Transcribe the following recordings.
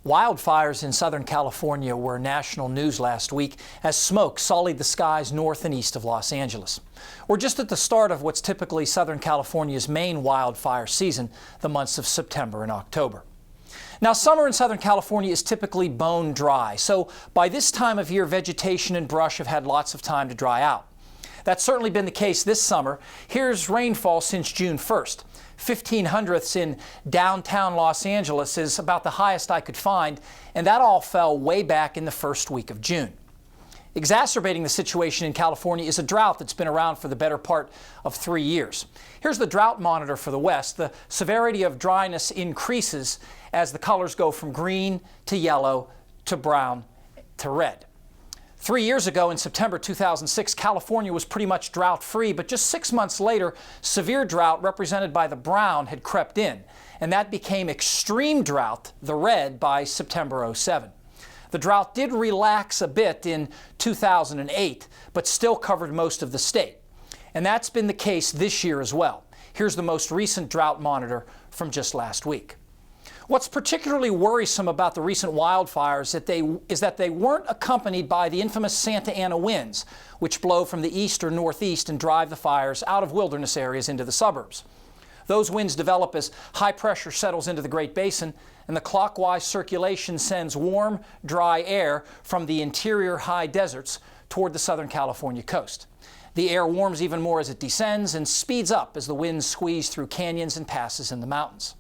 Wildfires in Southern California were national news last week as smoke sullied the skies north and east of Los Angeles. We're just at the start of what's typically Southern California's main wildfire season, the months of September and October. Now, summer in Southern California is typically bone dry, so by this time of year, vegetation and brush have had lots of time to dry out. That's certainly been the case this summer. Here's rainfall since June 1st. 1,500ths in downtown Los Angeles is about the highest I could find, and that all fell way back in the first week of June. Exacerbating the situation in California is a drought that's been around for the better part of 3 years. Here's the drought monitor for the West. The severity of dryness increases as the colors go from green to yellow to brown to red. 3 years ago, in September 2006, California was pretty much drought-free, but just 6 months later, severe drought represented by the brown had crept in, and that became extreme drought, the red, by September '07. The drought did relax a bit in 2008, but still covered most of the state. And that's been the case this year as well. Here's the most recent drought monitor from just last week. What's particularly worrisome about the recent wildfires is that they weren't accompanied by the infamous Santa Ana winds, which blow from the east or northeast and drive the fires out of wilderness areas into the suburbs. Those winds develop as high pressure settles into the Great Basin, and the clockwise circulation sends warm, dry air from the interior high deserts toward the Southern California coast. The air warms even more as it descends and speeds up as the winds squeeze through canyons and passes in the mountains.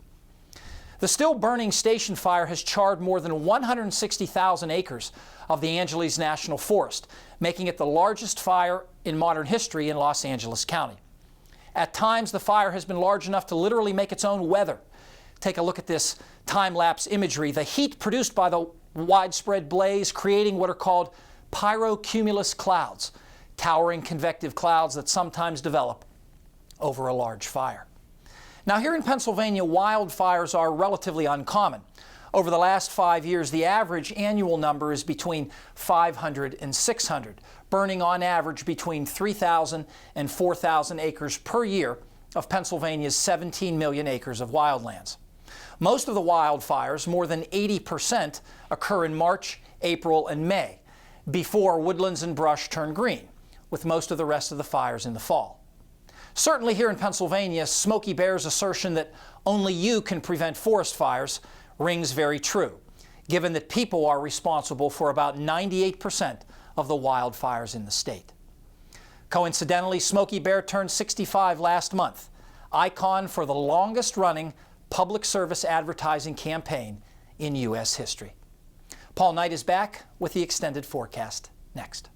The still burning station fire has charred more than 160,000 acres of the Angeles National Forest, making it the largest fire in modern history in Los Angeles County. At times, the fire has been large enough to literally make its own weather. Take a look at this time-lapse imagery. The heat produced by the widespread blaze creating what are called pyrocumulus clouds, towering convective clouds that sometimes develop over a large fire. Now, here in Pennsylvania, wildfires are relatively uncommon. Over the last 5 years, the average annual number is between 500 and 600, burning on average between 3,000 and 4,000 acres per year of Pennsylvania's 17 million acres of wildlands. Most of the wildfires, more than 80%, occur in March, April, and May, before woodlands and brush turn green, with most of the rest of the fires in the fall. Certainly here in Pennsylvania, Smokey Bear's assertion that only you can prevent forest fires rings very true, given that people are responsible for about 98% of the wildfires in the state. Coincidentally, Smokey Bear turned 65 last month, icon for the longest-running public service advertising campaign in U.S. history. Paul Knight is back with the extended forecast next.